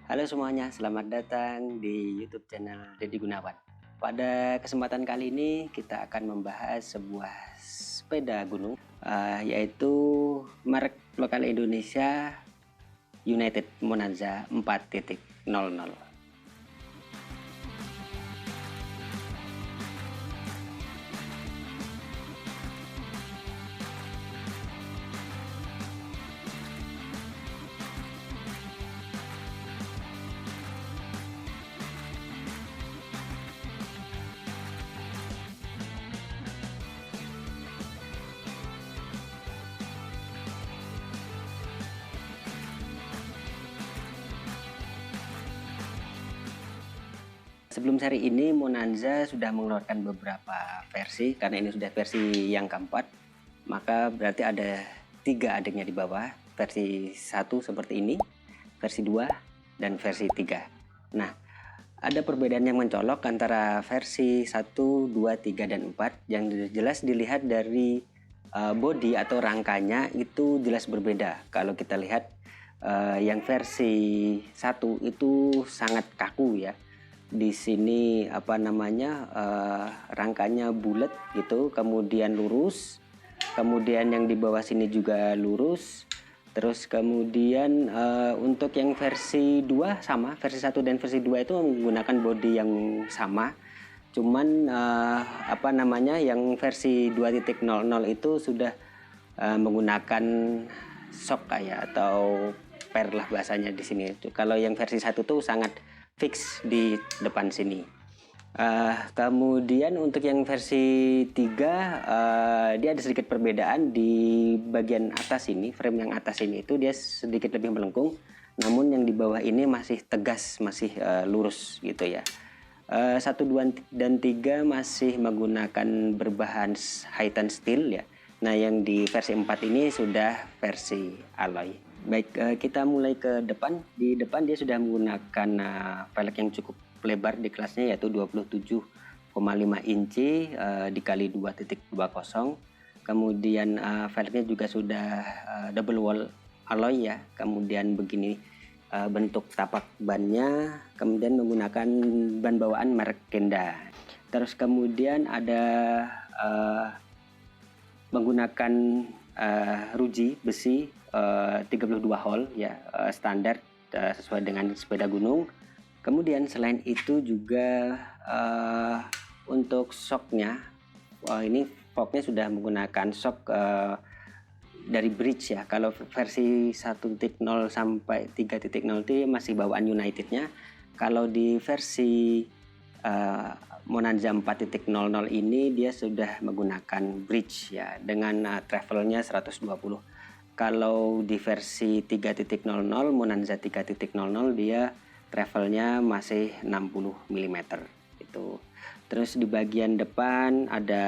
Halo semuanya, selamat datang di YouTube channel Deddy Gunawan. Pada kesempatan kali ini kita akan membahas sebuah sepeda gunung, yaitu merek lokal Indonesia United Monanza 4.00. Sebelum seri ini, Monanza sudah mengeluarkan beberapa versi, karena ini sudah versi yang keempat, maka berarti ada 3 adiknya di bawah, versi 1 seperti ini, versi 2, dan versi 3. Nah, ada perbedaan yang mencolok antara versi 1, 2, 3, dan 4, yang jelas dilihat dari bodi atau rangkanya itu jelas berbeda. Kalau kita lihat yang versi 1 itu sangat kaku ya. Di sini rangkanya bulat gitu, kemudian lurus, kemudian yang di bawah sini juga lurus. Terus kemudian untuk yang versi 2 sama, versi 1 dan versi 2 itu menggunakan bodi yang sama. Cuman yang versi 2.00 itu sudah menggunakan shock kayak atau per lah bahasanya di sini. Kalau yang versi 1 tuh sangat fix di depan sini. Kemudian untuk yang versi 3 dia ada sedikit perbedaan di bagian atas ini, frame yang atas ini itu dia sedikit lebih melengkung, namun yang di bawah ini masih tegas, masih lurus gitu ya. 1, 2, dan 3 masih menggunakan berbahan Highton steel ya. Nah yang di versi 4 ini sudah versi alloy. Baik, kita mulai ke depan. Di depan dia sudah menggunakan velg yang cukup lebar di kelasnya, yaitu 27,5 inci dikali 2.20. Kemudian velgnya juga sudah double wall alloy ya. Kemudian begini bentuk tapak bannya, kemudian menggunakan ban bawaan merek Kenda. Terus kemudian ada menggunakan ruji besi 32 hole ya, standar sesuai dengan sepeda gunung. Kemudian selain itu juga untuk shocknya, ini forknya sudah menggunakan shock dari bridge ya. Kalau versi 1.0 sampai 3.0 itu masih bawaan Unitednya. Kalau di versi Monanza 4.00 ini dia sudah menggunakan bridge ya, dengan travelnya 120. Kalau di versi 3.0 Monanza 3.0 dia travelnya masih 60 mm itu. Terus di bagian depan ada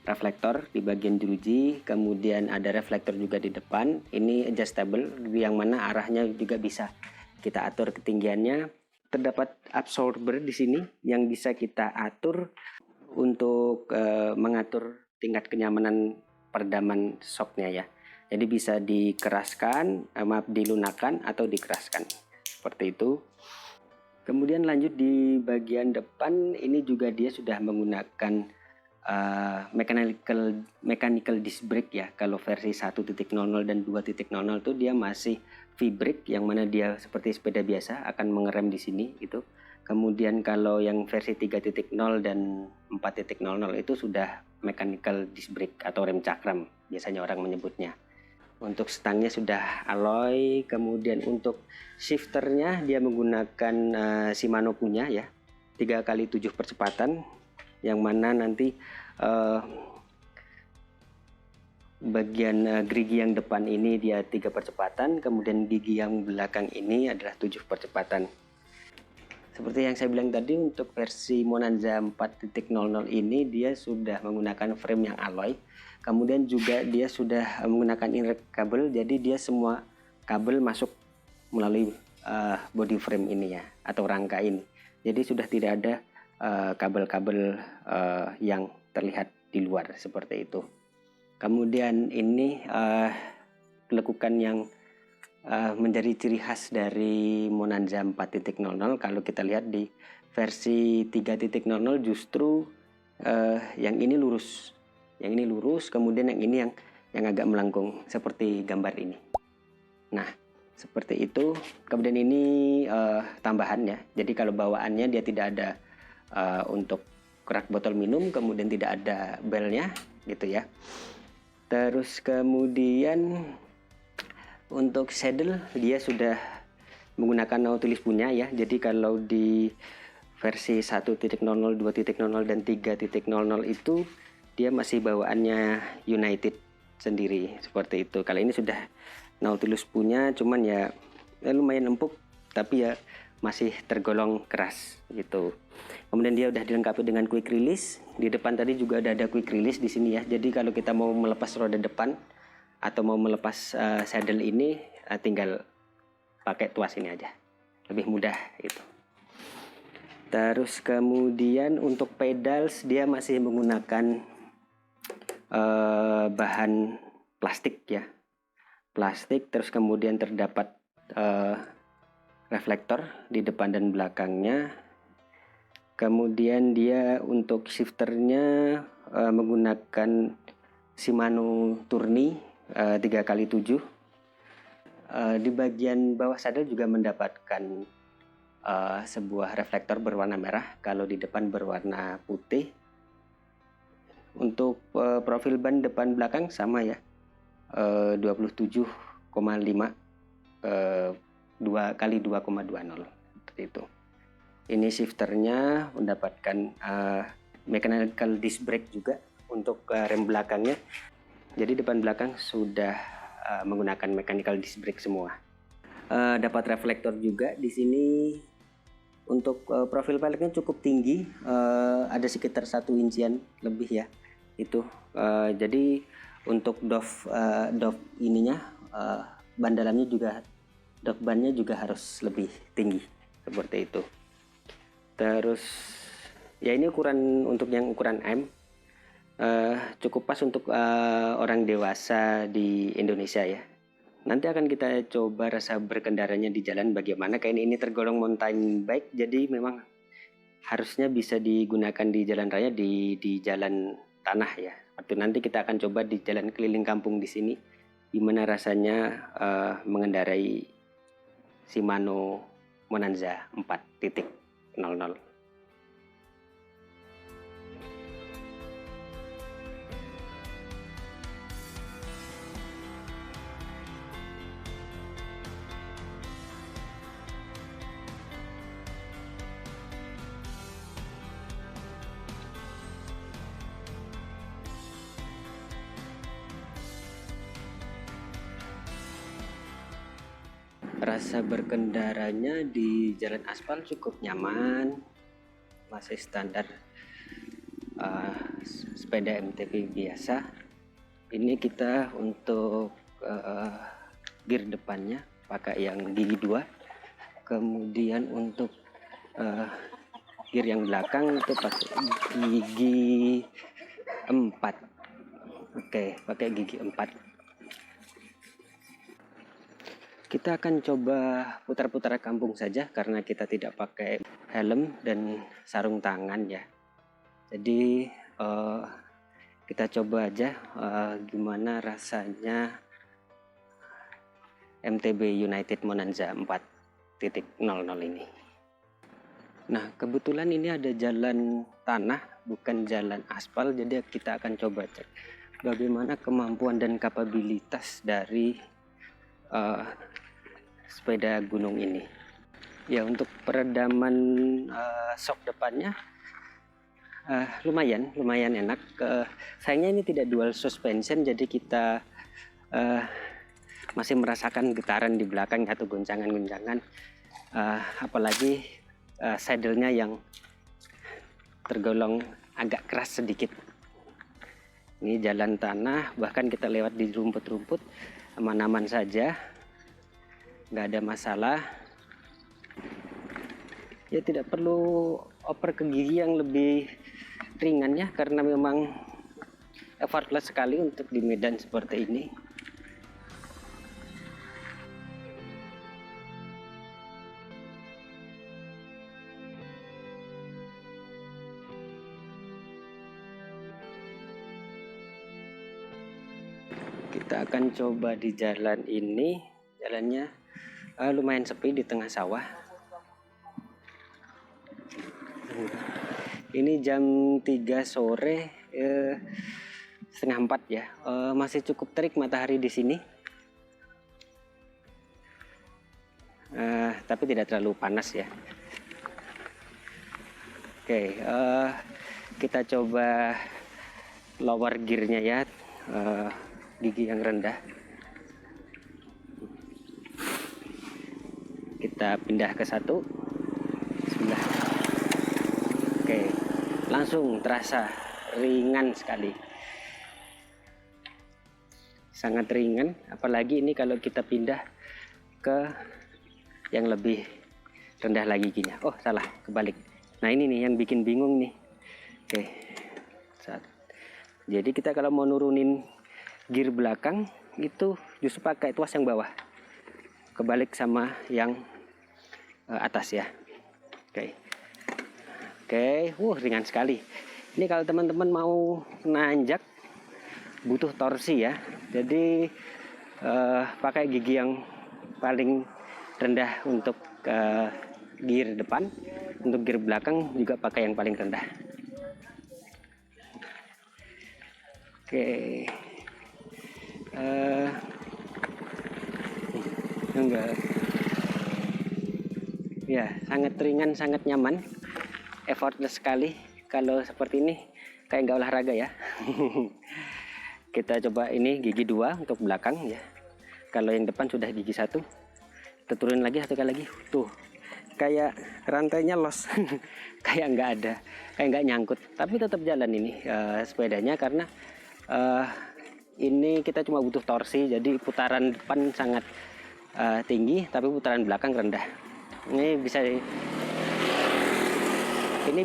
reflektor di bagian jeruji, kemudian ada reflektor juga di depan. Ini adjustable, yang mana arahnya juga bisa kita atur ketinggiannya. Terdapat absorber di sini yang bisa kita atur untuk mengatur tingkat kenyamanan peredaman shocknya ya. Jadi bisa dikeraskan, dilunakkan atau dikeraskan seperti itu. Kemudian lanjut di bagian depan, ini juga dia sudah menggunakan mechanical disc brake ya. Kalau versi 1.0 dan 2.0 itu dia masih V-brake, yang mana dia seperti sepeda biasa akan mengerem di sini itu. Kemudian kalau yang versi 3.0 dan 4.0 itu sudah mechanical disc brake atau rem cakram biasanya orang menyebutnya. Untuk stangnya sudah alloy. Kemudian untuk shifternya dia menggunakan Shimano punya ya, 3x7 percepatan, yang mana nanti bagian gerigi yang depan ini dia 3 percepatan, kemudian gigi yang belakang ini adalah 7 percepatan. Seperti yang saya bilang tadi, untuk versi Monanza 4.00 ini dia sudah menggunakan frame yang alloy. Kemudian juga dia sudah menggunakan inlet kabel, jadi dia semua kabel masuk melalui body frame ini ya, atau rangka ini. Jadi sudah tidak ada kabel-kabel yang terlihat di luar seperti itu. Kemudian ini lekukan yang menjadi ciri khas dari Monanza 4.0. Kalau kita lihat di versi 3.0 justru yang ini lurus, kemudian yang ini yang agak melengkung seperti gambar ini. Nah, seperti itu. Kemudian ini tambahan ya. Jadi kalau bawaannya dia tidak ada untuk rak botol minum, kemudian tidak ada belnya gitu ya. Terus kemudian untuk saddle dia sudah menggunakan Nautilus punya ya. Jadi kalau di versi 1.0, 2.0 dan 3.0 itu dia masih bawaannya United sendiri seperti itu. Kalau ini sudah Nautilus punya, cuman ya lumayan empuk tapi ya masih tergolong keras gitu. Kemudian dia udah dilengkapi dengan quick release. Di depan tadi juga ada quick release di sini ya. Jadi kalau kita mau melepas roda depan atau mau melepas saddle ini, tinggal pakai tuas ini aja, lebih mudah itu. Terus kemudian untuk pedals dia masih menggunakan bahan plastik ya, plastik. Terus kemudian terdapat reflektor di depan dan belakangnya. Kemudian dia untuk shifternya menggunakan Shimano Tourney 3x7. Di bagian bawah saddle juga mendapatkan sebuah reflektor berwarna merah, kalau di depan berwarna putih. Untuk profil ban depan belakang sama ya, 27,5 2x2,20 seperti itu. Ini shifternya mendapatkan mechanical disc brake juga untuk rem belakangnya. Jadi depan belakang sudah menggunakan mechanical disc brake semua. Dapat reflektor juga di sini. Untuk profil peleknya cukup tinggi, ada sekitar 1 inchian lebih ya itu. Jadi untuk dove ininya, ban dalamnya juga, dove bannya juga harus lebih tinggi seperti itu. Terus ya ini ukuran, untuk yang ukuran M, cukup pas untuk orang dewasa di Indonesia ya. Nanti akan kita coba rasa berkendaranya di jalan bagaimana. Kayak ini tergolong mountain bike, jadi memang harusnya bisa digunakan di jalan raya, di jalan tanah ya. Waktu nanti kita akan coba di jalan keliling kampung di sini, gimana rasanya mengendarai Shimano Monanza 4.0. Rasa berkendaranya di jalan aspal cukup nyaman, masih standar sepeda MTB biasa. Ini kita untuk gear depannya pakai yang gigi 2, kemudian untuk gear yang belakang itu pakai gigi 4. Oke, pakai gigi 4. Kita akan coba putar-putar kampung saja karena kita tidak pakai helm dan sarung tangan ya. Jadi kita coba aja gimana rasanya MTB United Monanza 4.0 ini. Nah, kebetulan ini ada jalan tanah, bukan jalan aspal, jadi kita akan coba cek bagaimana kemampuan dan kapabilitas dari sepeda gunung ini. Ya, untuk peredaman shock depannya lumayan enak. Sayangnya ini tidak dual suspension, jadi kita masih merasakan getaran di belakang atau goncangan-goncangan. Apalagi saddle-nya yang tergolong agak keras sedikit. Ini jalan tanah, bahkan kita lewat di rumput-rumput aman-aman saja, nggak ada masalah. Ya tidak perlu oper ke gigi yang lebih ringan ya, karena memang effortless sekali untuk di medan seperti ini. Kita akan coba di jalan ini. Jalannya lumayan sepi di tengah sawah. Ini jam 3 sore, setengah 4 ya. Masih cukup terik matahari di sini. Tapi tidak terlalu panas ya. Oke, kita coba lower gearnya ya, gigi yang rendah. Kita pindah ke satu. Bismillah. Oke, langsung terasa ringan sekali. Sangat ringan, apalagi ini kalau kita pindah ke yang lebih rendah lagi giginya. Oh, salah, kebalik. Nah, ini nih yang bikin bingung nih. Oke. Jadi kita kalau mau nurunin gear belakang itu justru pakai tuas yang bawah. Kebalik sama yang atas ya. Oke. Oke, ringan sekali. Ini kalau teman-teman mau nanjak butuh torsi ya. Jadi pakai gigi yang paling rendah untuk gear depan, untuk gear belakang juga pakai yang paling rendah. Oke, enggak, ya sangat ringan, sangat nyaman, effortless sekali. Kalau seperti ini kayak nggak olahraga ya. Kita coba ini gigi 2 untuk belakang ya. Kalau yang depan sudah gigi 1, kita turunin lagi satu kali lagi. Tuh, kayak rantainya los. Kayak nggak ada, kayak nggak nyangkut. Tapi tetap jalan ini sepedanya karena ini kita cuma butuh torsi. Jadi putaran depan sangat tinggi, tapi putaran belakang rendah. Ini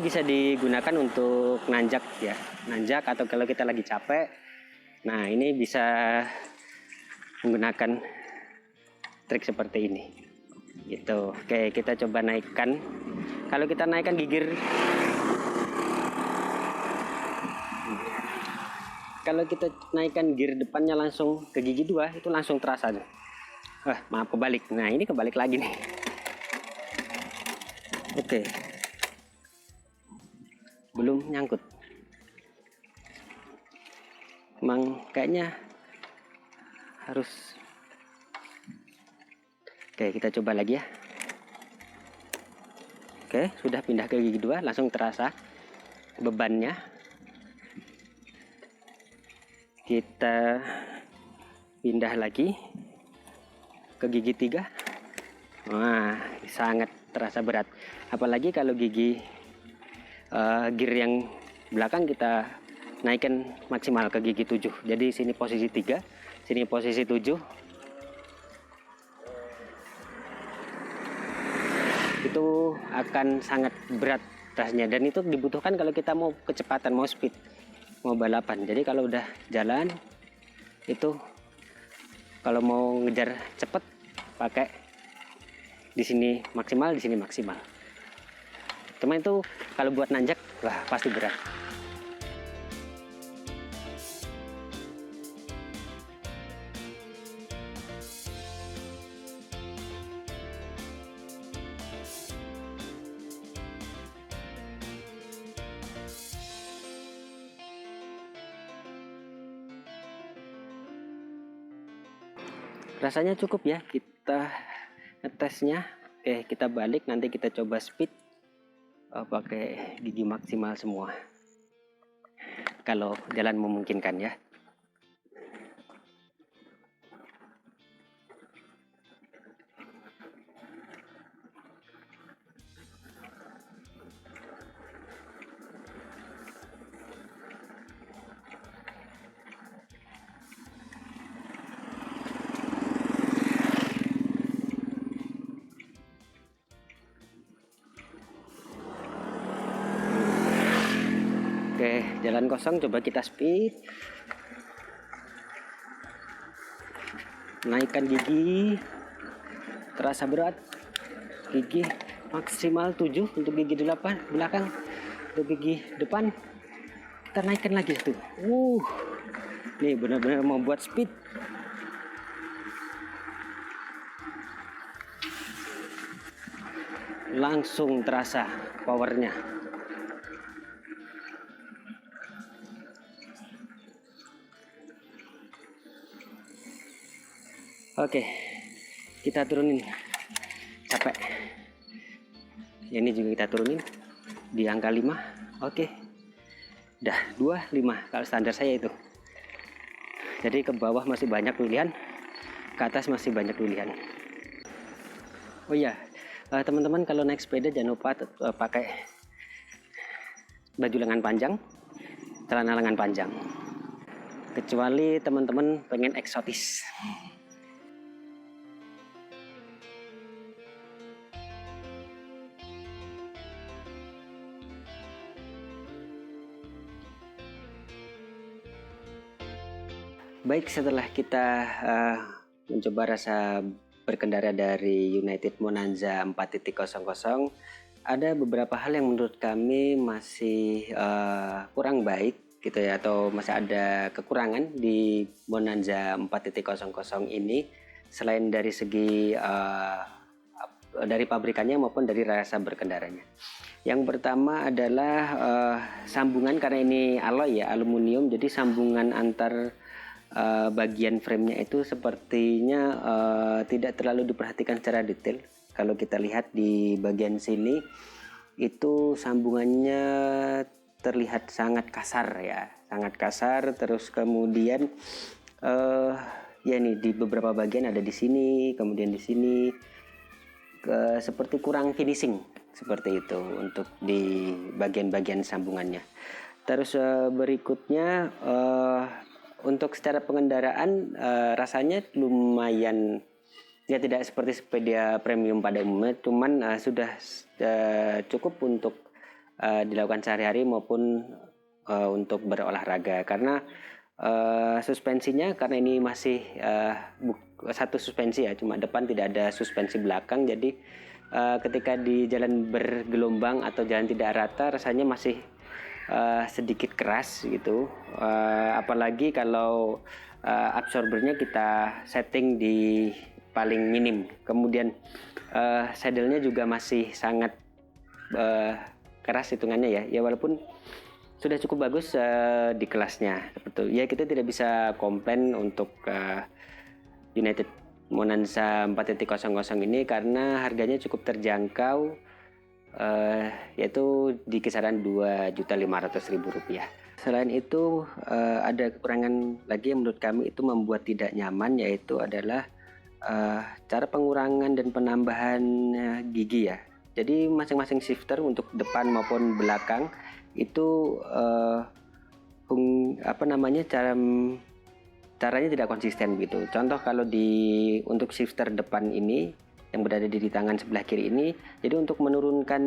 bisa digunakan untuk nanjak ya, nanjak atau kalau kita lagi capek. Nah, ini bisa menggunakan trik seperti ini. Gitu. Oke, kita coba naikkan. Kalau kita naikkan gigir, kalau kita naikkan gear depannya langsung ke gigi 2 itu langsung terasa. Maaf, kebalik. Nah, ini kebalik lagi nih. Oke. Belum nyangkut. Emang kayaknya harus. Oke, kita coba lagi ya. Oke, sudah pindah ke gigi 2, langsung terasa bebannya. Kita pindah lagi ke gigi 3. Wah, sangat terasa berat. Apalagi kalau gigi gear yang belakang kita naikkan maksimal ke gigi 7. Jadi sini posisi 3, sini posisi 7. Itu akan sangat berat rasanya, dan itu dibutuhkan kalau kita mau kecepatan, mau speed, mau balapan. Jadi kalau udah jalan itu, kalau mau ngejar cepet pakai di sini maksimal, di sini maksimal. Teman itu kalau buat nanjak, wah pasti berat. Rasanya cukup ya kita ngetesnya. Oke, kita balik, nanti kita coba speed pakai gigi maksimal semua kalau jalan memungkinkan ya. Oke, jalan kosong, coba kita speed. Naikkan gigi, terasa berat. Gigi maksimal 7 untuk gigi 8 belakang. Untuk gigi depan kita naikkan lagi tuh. Ini benar-benar mau buat speed. langsung terasa powernya. Oke, kita turunin, capek. Ini juga kita turunin di angka 5. Oke, udah 25 kalau standar saya itu. Jadi ke bawah masih banyak pilihan, ke atas masih banyak pilihan. Oh iya, teman-teman kalau naik sepeda jangan lupa pakai baju lengan panjang, celana lengan panjang. Kecuali teman-teman pengen eksotis. Baik, setelah kita mencoba rasa berkendara dari United Monanza 4.0, ada beberapa hal yang menurut kami masih kurang baik gitu ya, atau masih ada kekurangan di Monanza 4.0 ini, selain dari segi dari pabrikannya maupun dari rasa berkendaranya. Yang pertama adalah sambungan, karena ini alloy ya, aluminium, jadi sambungan antar bagian framenya itu sepertinya tidak terlalu diperhatikan secara detail. Kalau kita lihat di bagian sini itu sambungannya terlihat sangat kasar ya, sangat kasar. Terus kemudian ya nih di beberapa bagian ada di sini, kemudian di sini seperti kurang finishing seperti itu untuk di bagian-bagian sambungannya. Terus berikutnya untuk secara pengendaraan rasanya lumayan ya, tidak seperti sepeda premium pada umumnya, cuman sudah cukup untuk dilakukan sehari-hari maupun untuk berolahraga, karena suspensinya, karena ini masih satu suspensi ya, cuma depan, tidak ada suspensi belakang, jadi ketika di jalan bergelombang atau jalan tidak rata rasanya masih sedikit keras gitu, apalagi kalau absorbernya kita setting di paling minim. Kemudian saddle-nya juga masih sangat keras hitungannya ya, walaupun sudah cukup bagus di kelasnya. Betul ya, kita tidak bisa komplain untuk United Monanza 4.0 ini karena harganya cukup terjangkau, yaitu di kisaran Rp2.500.000. Selain itu ada kekurangan lagi yang menurut kami itu membuat tidak nyaman, yaitu adalah cara pengurangan dan penambahan gigi ya. Jadi masing-masing shifter untuk depan maupun belakang itu caranya tidak konsisten gitu. Contoh kalau untuk shifter depan ini yang berada di tangan sebelah kiri ini, jadi untuk menurunkan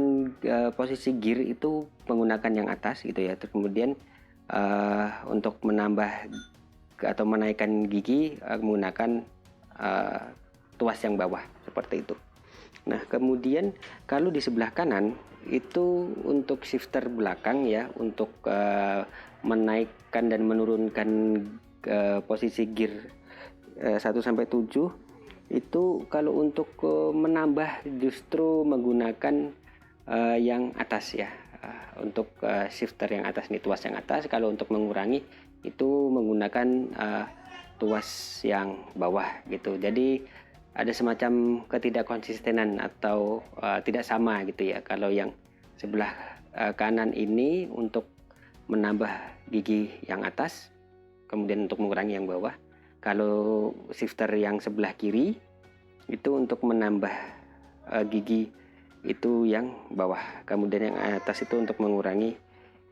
posisi gear itu menggunakan yang atas gitu ya. Terus kemudian untuk menambah atau menaikkan gigi menggunakan tuas yang bawah seperti itu. Nah kemudian kalau di sebelah kanan itu untuk shifter belakang ya, untuk menaikkan dan menurunkan posisi gear 1 sampai 7 itu, kalau untuk menambah justru menggunakan yang atas ya, untuk shifter yang atas nih, tuas yang atas. Kalau untuk mengurangi itu menggunakan tuas yang bawah gitu. Jadi ada semacam ketidakkonsistenan atau tidak sama gitu ya. Kalau yang sebelah kanan ini untuk menambah gigi yang atas, kemudian untuk mengurangi yang bawah. Kalau shifter yang sebelah kiri itu untuk menambah gigi itu yang bawah, kemudian yang atas itu untuk mengurangi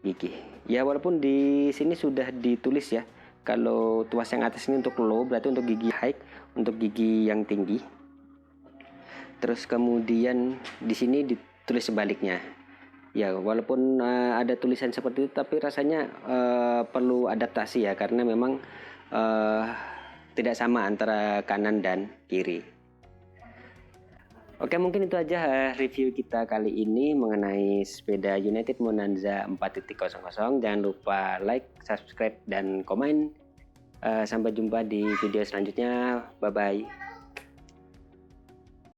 gigi. Ya walaupun di sini sudah ditulis ya, kalau tuas yang atas ini untuk low, berarti untuk gigi high, untuk gigi yang tinggi. Terus kemudian di sini ditulis sebaliknya. Ya walaupun ada tulisan seperti itu, tapi rasanya perlu adaptasi ya, karena memang tidak sama antara kanan dan kiri. Oke, mungkin itu aja review kita kali ini mengenai sepeda United Monanza 4.0. Jangan lupa like, subscribe, dan komen. Sampai jumpa di video selanjutnya. Bye-bye.